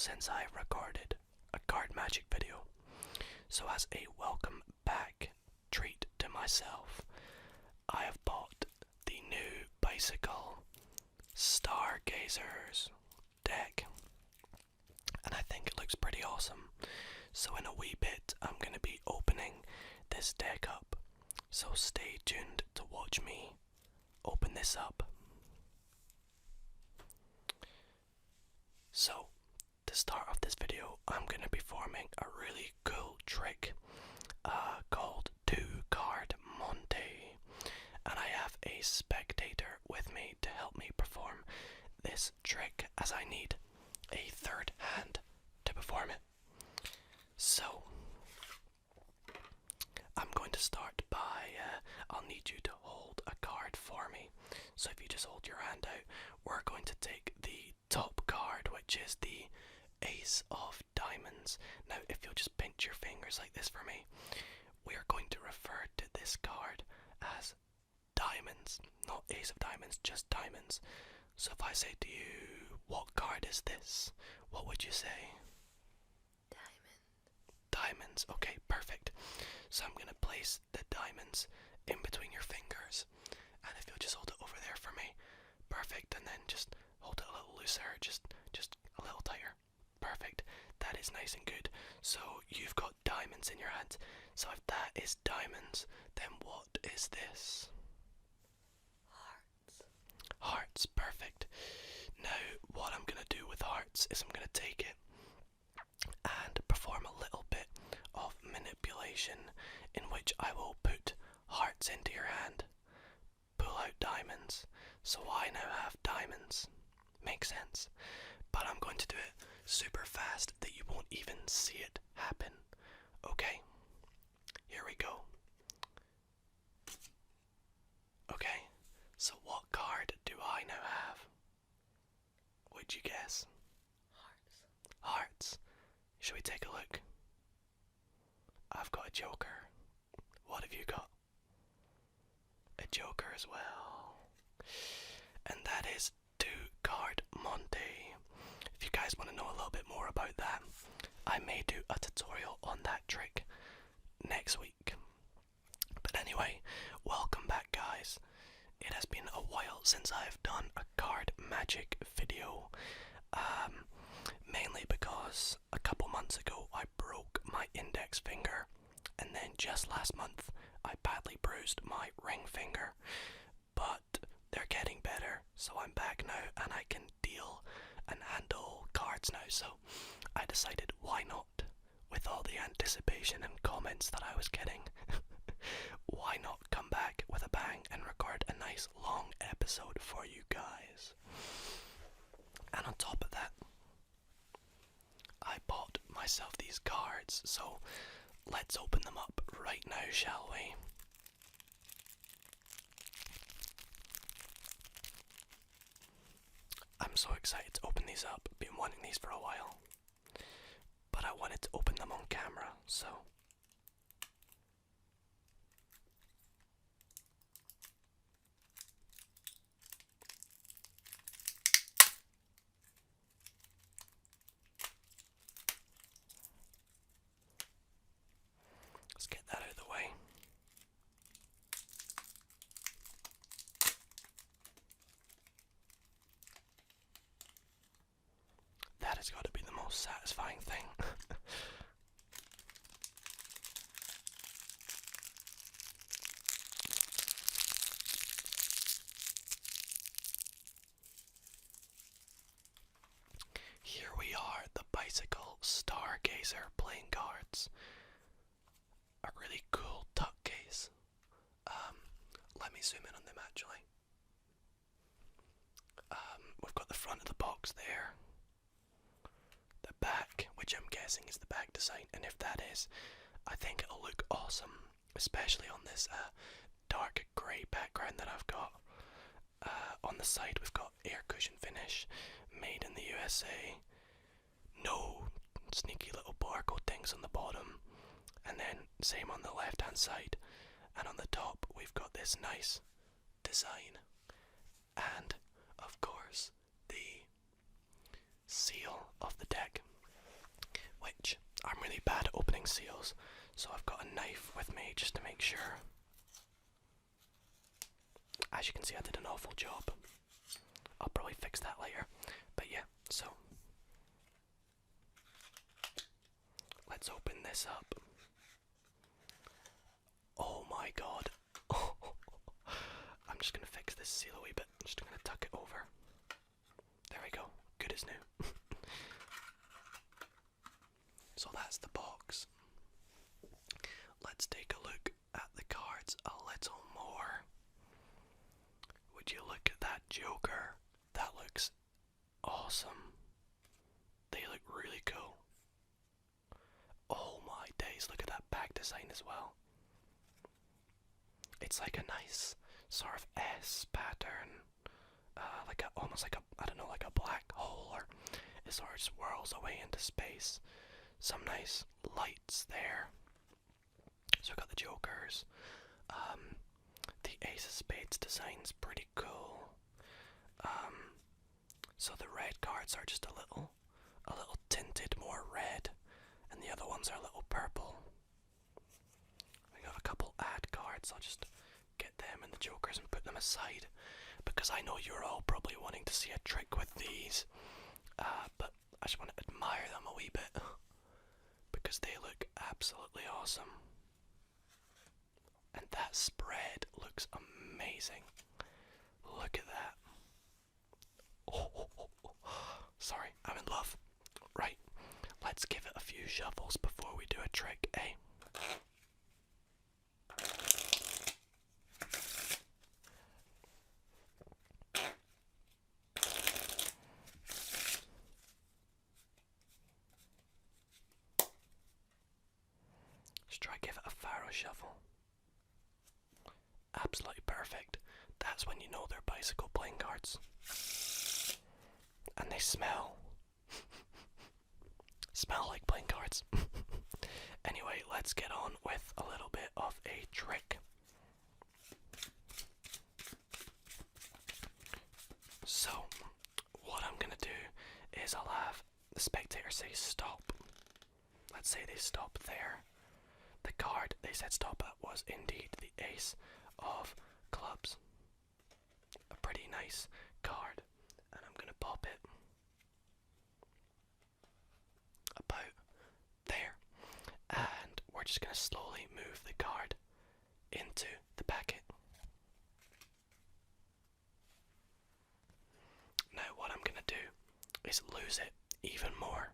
since I recorded a card magic video. So as a welcome back treat to myself, I have bought the new bicycle Stargazers deck, and I think it looks pretty awesome. So in a wee bit I'm going to be opening this deck up, so stay tuned to watch me open this up. So, to start off this video, I'm going to be performing a really cool trick called two-card Monte, and I have a spectator with me to help me perform this trick, as I need a third hand to perform it. So, I'm going to start by, I'll need you to hold a card for me. So if you just hold your hand out, we're going to take the top card, which is the Ace of Diamonds. Now, if you'll just pinch your fingers like this for me, we are going to refer to this card as diamonds, not Ace of Diamonds, just diamonds. So if I say to you, what card is this? What would you say? Diamonds. Okay, perfect. So I'm going to place the diamonds in between your fingers, and if you'll just hold it over there for me, perfect, and then just hold it a little looser, just a little tighter, perfect. That is nice and good. So you've got diamonds in your hand. So if that is diamonds, then what is this? Hearts. Hearts, perfect. Now what I'm going to do with hearts is I'm going to take it and perform a little bit of manipulation, in which I will put hearts into your hand, pull out diamonds, so I now have diamonds. Makes sense? But I'm going to do it super fast that you won't even see it happen. Okay, here we go. Okay, so what card do I now have? Would you guess? Hearts. Hearts. Shall we take a look? I've got a joker. What have you got? A joker as well. And that is two-card Monte. If you guys want to know a little bit more about that, I may do a tutorial on that trick next week. But anyway, welcome back, guys. It has been a while since I've done a card magic video. Mainly because a couple months ago I broke my index finger, and then just last month I badly bruised my ring finger. But they're getting better, so I'm back now and I can deal and handle cards now. So I decided, why not? With all the anticipation and comments that I was getting, why not come back with a bang and record a nice long episode for you guys? And on top of that, I bought myself these cards, so let's open them up right now, shall we? I'm so excited to open these up. Been wanting these for a while, but I wanted to open them on camera, so let's get that out of the way. That has got to be the most satisfying thing. Here we are, the bicycle Stargazer playing cards. A really cool tuck case. Let me zoom in on them actually. We've got the front of the box there. The back, which I'm guessing is the back design, and if that is, I think it'll look awesome, especially on this dark grey background that I've got. On the side we've got air cushion finish, made in the USA, no sneaky little barcode things on the bottom, and then same on the left hand side, and on the top we've got this nice design, and of course the seal of the deck. which I'm really bad at opening seals, so I've got a knife with me just to make sure. As you can see, I did an awful job. I'll probably fix that later. But yeah, so let's open this up. Oh my god. I'm just gonna fix this seal a wee bit. I'm just gonna tuck it over. There we go. Good as new. So that's the box. Let's take a look at the cards a little more. Would you look at that Joker? That looks awesome. They look really cool. Oh my days, look at that back design as well. It's like a nice sort of S pattern. Almost like a, I don't know, like a black hole, or it sort of just whirls away into space. Some nice lights there. So we've got the Jokers. The Ace of Spades design's pretty cool. So the red cards are just a little tinted more red, and the other ones are a little purple. We got a couple ad cards. I'll just get them and the Jokers and put them aside, because I know you're all probably wanting to see a trick with these, but I just want to admire them a wee bit, because they look absolutely awesome. And that spread looks amazing. Look at that. Sorry, I'm in love. Right, let's give it a few shuffles before we do a trick, eh? Let's try give it a faro shuffle. Absolutely perfect. That's when you know they're bicycle playing cards. And they smell. Smell like playing cards. Anyway, let's get on with a little bit of a trick. So, what I'm gonna do is I'll have the spectator say stop. Let's say they stop there. The card they said stop at was indeed the Ace of Clubs. A pretty nice card. And I'm gonna pop it about there. And we're just gonna slowly move the card into the packet. Now what I'm gonna do is lose it even more.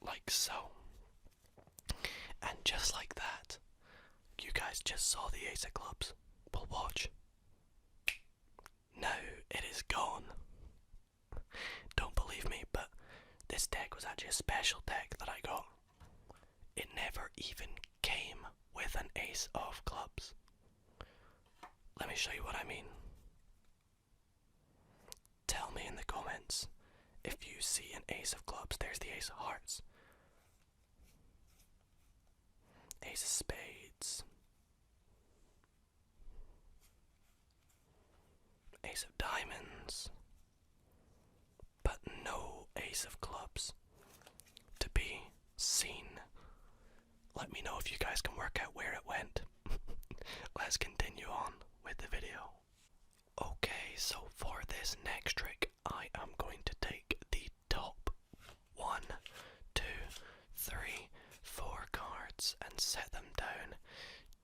Like so. And just like that, you guys just saw the Ace of Clubs. Well, watch. Now it is gone. Don't believe me, but this deck was actually a special deck that I got. It never even came with an Ace of Clubs. Let me show you what I mean. Tell me in the comments if you see an Ace of Clubs. There's the Ace of Hearts. Ace of Spades. Ace of Diamonds. But no Ace of Clubs to be seen. Let me know if you guys can work out where it went. Let's continue on with the video. Okay, so for this next trick, I am going to take the top 1, 2, 3, 4 cards and set them down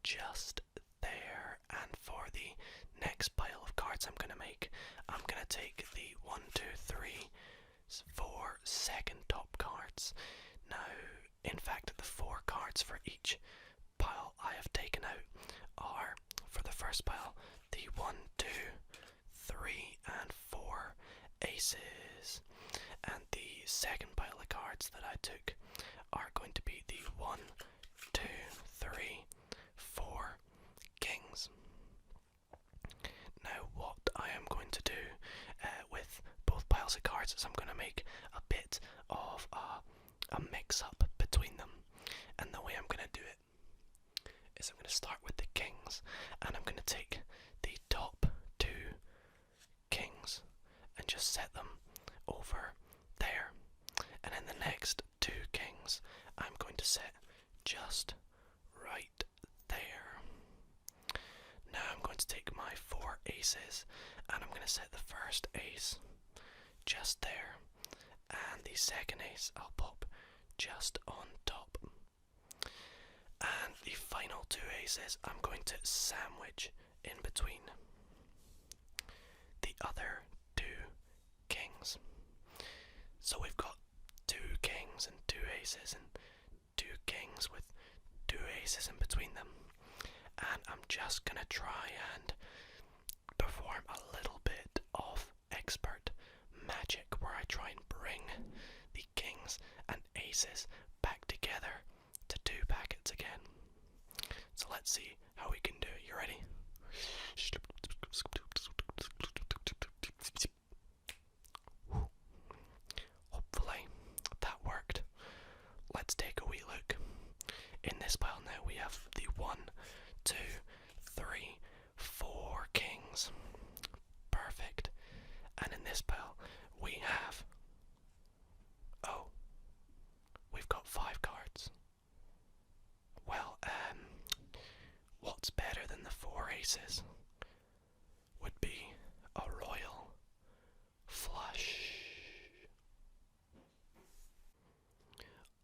just there. And for the next pile of cards I'm going to make, I'm going to take the 1, 2, 3, 4 second top cards. Now, in fact, the 4 cards for each pile I have taken out are, for the first pile, the 1, 2, 3, and 4 aces. And the second pile of cards that I took are going to be the 1, 2, 3, 4 kings. Now, what I am going to do with both piles of cards is I'm going to make a bit of a mix-up between them. And the way I'm going to do it is I'm going to start with the kings, and I'm going to take the top 2 kings and just set them over there. And then the next two kings I'm going to set just right there. Now I'm going to take my 4 aces and I'm going to set the first ace just there, and the second ace I'll pop just on top. And the final 2 aces I'm going to sandwich in between the other 2 kings. So we've got 2 kings and 2 aces and 2 kings with 2 aces in between them. And I'm just gonna try and perform a little bit of expert magic where I try and bring the kings and aces back together to 2 packets again. So let's see how we can do it. You ready? Hopefully that worked. Let's take a wee look. In this pile now we have the 1, 2, 3, 4 kings. Perfect. And in this pile we have, oh, we've got 5 cards. Well, what's better than the 4 aces would be a royal flush.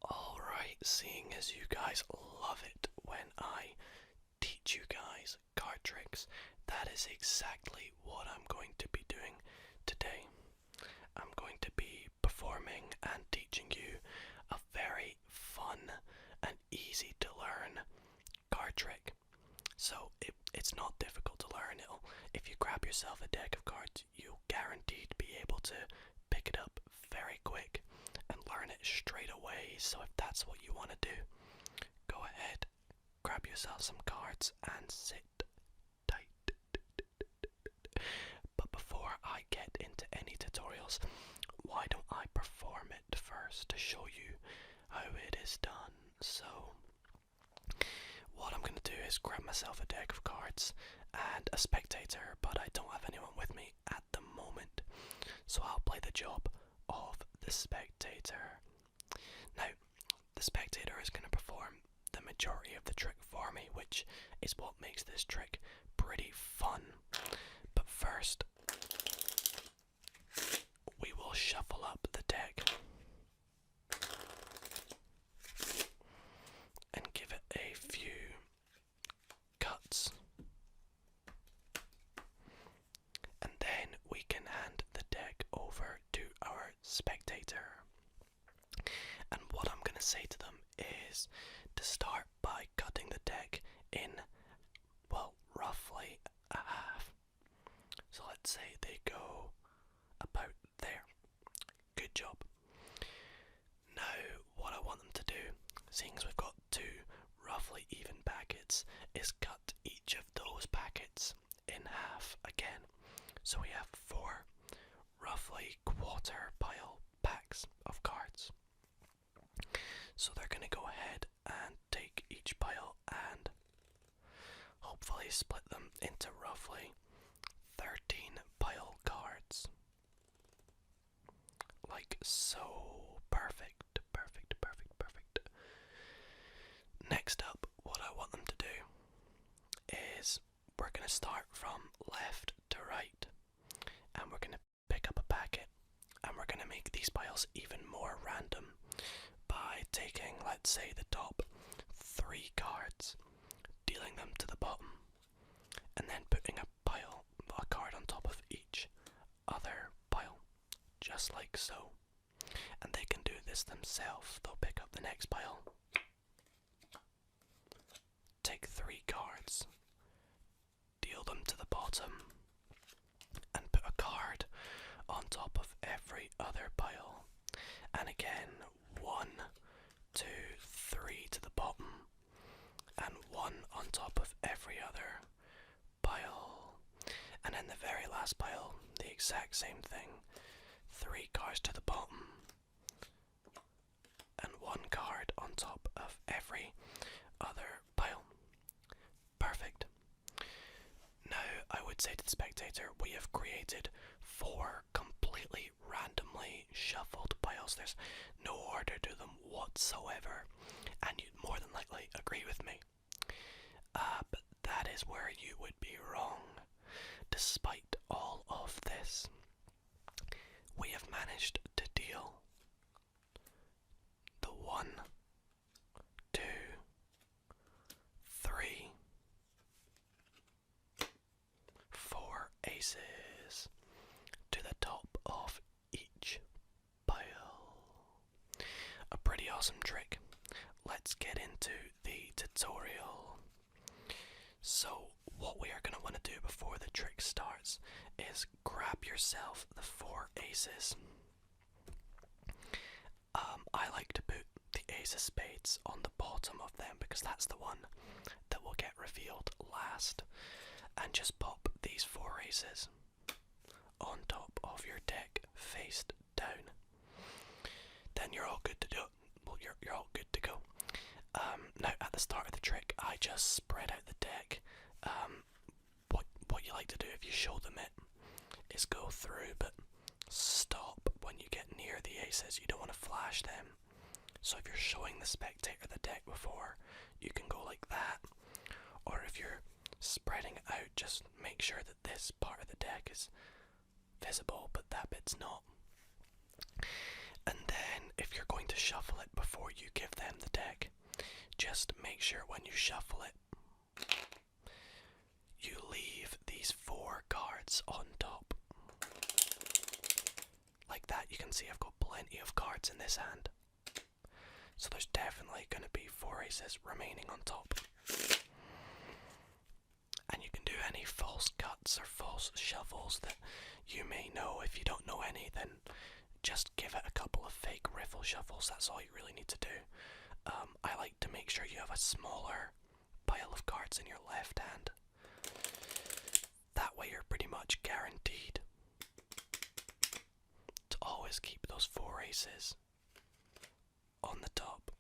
Alright, seeing as you guys love it when I teach you guys card tricks, that is exactly what I'm going to be doing today. I'm going to be performing and teaching you a very fun and easy to learn card trick. So it's not difficult to learn. If you grab yourself a deck of cards, you'll guaranteed be able to pick it up very quick and learn it straight away. So if that's what you want to do, go ahead, grab yourself some cards and sit tight. But before I get into any tutorials, why don't I perform it first to show you how it is done? So what I'm going to do is grab myself a deck of cards and a spectator, but I don't have anyone with me at the moment, so I'll play the job of the spectator. Now, the spectator is going to perform the majority of the trick for me, which is what makes this trick pretty fun. But first, we will shuffle up the deck and give it a few cuts, and then we can hand the deck over to our spectator. And what I'm going to say to them is to start by cutting the deck in, well, roughly a half. So let's say they go about there. Good job. Now, what I want them to do, seeing as we've got 2 roughly even packets, is cut each of those packets in half again. So we have 4 roughly quarter pile packs of cards. So they're going to go ahead and take each pile and hopefully split them into roughly 13 pile cards. Like so. Perfect, perfect, perfect, perfect. Next up, what I want them to do is we're going to start from left to right, and we're going to pick up a packet, and we're going to make these piles even more random by taking, let's say, the top 3 cards, dealing them to the bottom, and then putting a card on top of each other pile, just like so. And they can do this themselves. They'll pick up the next pile, take 3 cards, deal them to the bottom, and put a card on top of every other pile. And again, 1, 2, 3 to the bottom, and 1 on top of every other pile. And in the very last pile, the exact same thing. 3 cards to the bottom, and 1 card on top of every other pile. Perfect. Now, I would say to the spectator, we have created 4 complete completely randomly shuffled piles. There's no order to them whatsoever, and you'd more than likely agree with me. But that is where you would be wrong. Despite all of this, we have managed to deal the 1, 2, 3, 4 aces to the top of each pile. A pretty awesome trick. Let's get into the tutorial. So what we are going to want to do before the trick starts is grab yourself the 4 aces. I like to put the ace of spades on the bottom of them because that's the one that will get revealed last. And just pop these 4 aces on top of your deck face down. Then you're all good to do. Well, you're all good to go. Now at the start of the trick, I just spread out the deck. What you like to do if you show them it is go through, but stop when you get near the aces. You don't want to flash them. So if you're showing the spectator the deck before, you can go like that. Or if you're spreading it out, just make sure that this part of the deck is visible, but that bit's not. And then if you're going to shuffle it before you give them the deck, just make sure when you shuffle it, you leave these 4 cards on top. Like that. You can see I've got plenty of cards in this hand. So there's definitely going to be 4 aces remaining on top. And you can do any false cuts or false shuffles that you may know. If you don't know any, then just give it a couple of fake riffle shuffles. That's all you really need to do. I like to make sure you have a smaller pile of cards in your left hand. That way you're pretty much guaranteed to always keep those 4 aces on the top.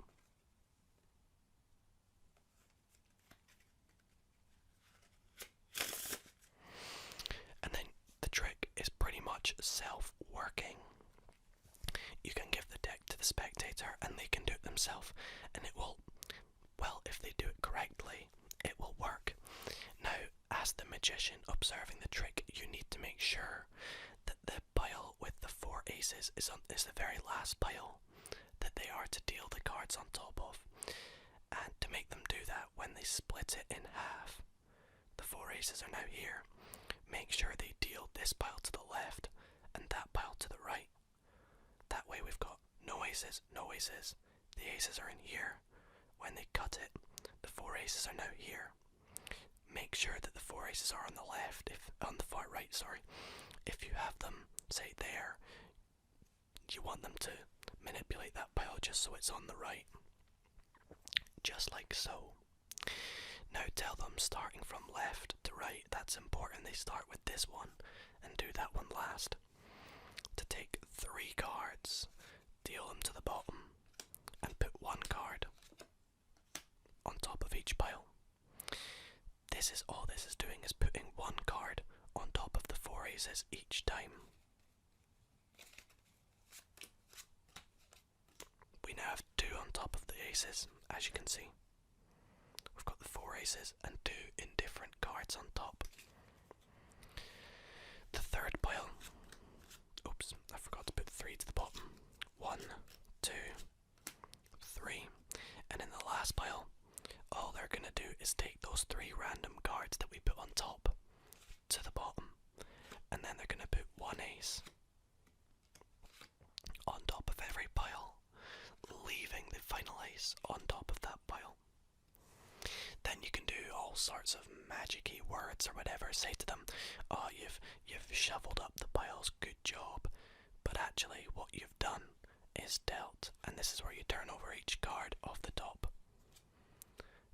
And then the trick is pretty much self-working. You can give the deck to the spectator and they can do it themselves, and it will, well, if they do it correctly, it will work. Now, as the magician observing the trick, you need to make sure that the pile with the 4 aces is the very last pile that they are to deal the cards on top of. And to make them do that, when they split it in half, the 4 aces are now here. Make sure they deal this pile to the left and that pile to the right. That way we've got no aces, no aces. The aces are in here. When they cut it, the 4 aces are now here. Make sure that the 4 aces are on the left, on the far right, sorry. If you have them, say there, you want them to manipulate that pile just so it's on the right. Just like so. Now tell them, starting from left to right, that's important. They start with this one and do that one last. To take 3 cards, deal them to the bottom, and put 1 card on top of each pile. This is all this is doing, is putting 1 card on top of the 4 aces each time. We now have 2 on top of the aces, as you can see. We've got the 4 aces and 2 indifferent cards on top. The third pile, oops, I forgot to put 3 to the bottom. 1, 2, 3, and in the last pile, all they're going to do is take those 3 random cards that we put on top to the bottom, and then they're going to put 1 ace on top of every pile, leaving the final ace on top of that pile. Then you can do all sorts of magic-y words or whatever. Say to them, oh, you've shuffled up the piles, good job. But actually what you've done is dealt, and this is where you turn over each card off the top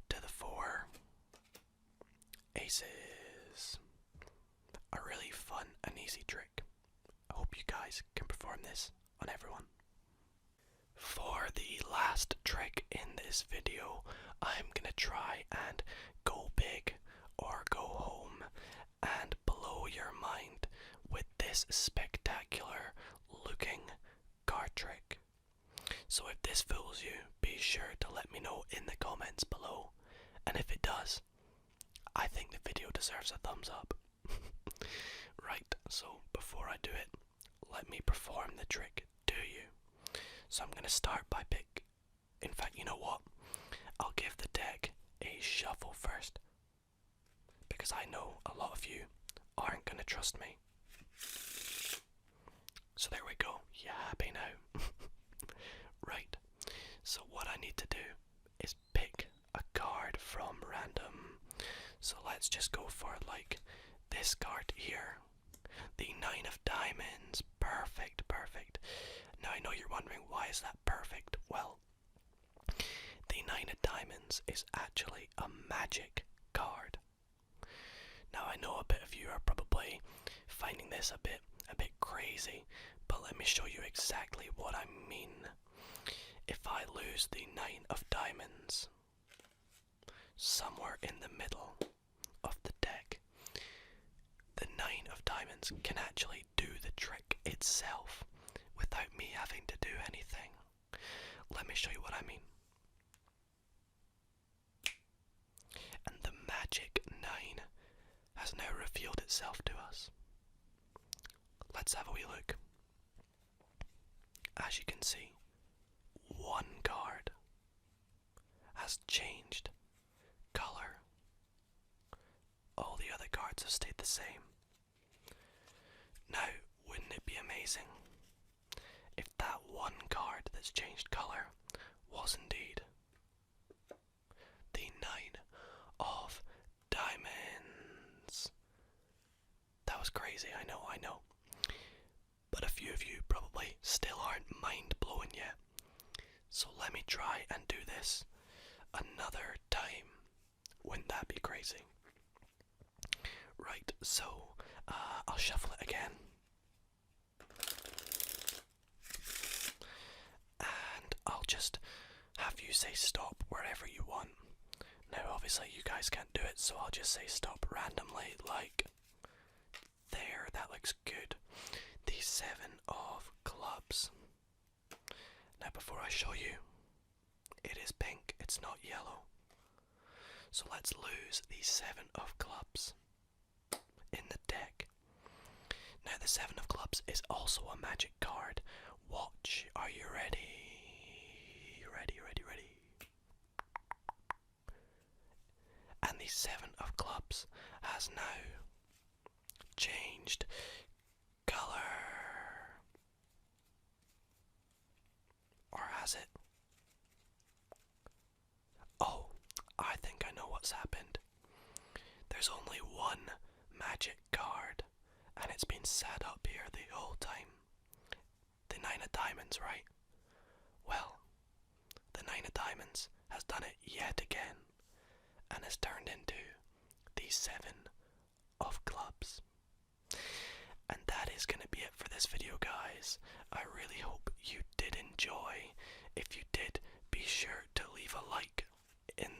to the 4 aces. A really fun and easy trick. I hope you guys can perform this on everyone. For the last trick in this video, I'm gonna try and go big or go home and blow your mind with this spectacular So if this fools you, be sure to let me know in the comments below. And if it does, I think the video deserves a thumbs up. Right, so before I do it, let me perform the trick to you. So I'm going to start by in fact, you know what? I'll give the deck a shuffle first, because I know a lot of you aren't going to trust me. So there we go. You happy now? Right. So what I need to do is pick a card from random. So let's just go for like this card here. The 9 of diamonds. Perfect, perfect. Now I know you're wondering, why is that perfect? Well, the 9 of diamonds is actually a magic card. Now I know a bit of you are probably finding this a bit crazy, but let me show you exactly what I mean. If I lose the 9 of diamonds somewhere in the middle of the deck, the 9 of diamonds can actually do the trick itself without me having to do anything. Let me show you what I mean. And the magic 9 has now revealed itself to us. Let's have a wee look. As you can see, one card has changed color. All the other cards have stayed the same. Now, wouldn't it be amazing if that one card that's changed color was indeed the 9 of diamonds? That was crazy, I know. But a few of you probably still aren't mind blowing yet. So let me try and do this another time. Wouldn't that be crazy? Right, so I'll shuffle it again. And I'll just have you say stop wherever you want. Now obviously you guys can't do it, so I'll just say stop randomly, like there. That looks good. The 7 of clubs. Now before I show you, it is pink, it's not yellow. So let's lose the 7 of clubs in the deck. Now the 7 of clubs is also a magic card. Watch, are you ready? Ready. And the 7 of clubs has now changed color. Or has it? Oh, I think I know what's happened. There's only one magic card, and it's been sat up here the whole time. The 9 of diamonds, right? Well, the 9 of diamonds has done it yet again, and has turned into the 7 of clubs. And that is going to be it for this video, guys. I really hope you did enjoy. If you did, be sure to leave a like in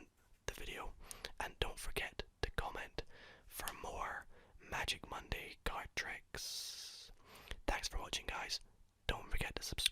the video, and don't forget to comment for more Magic Monday card tricks. Thanks for watching, guys. Don't forget to subscribe.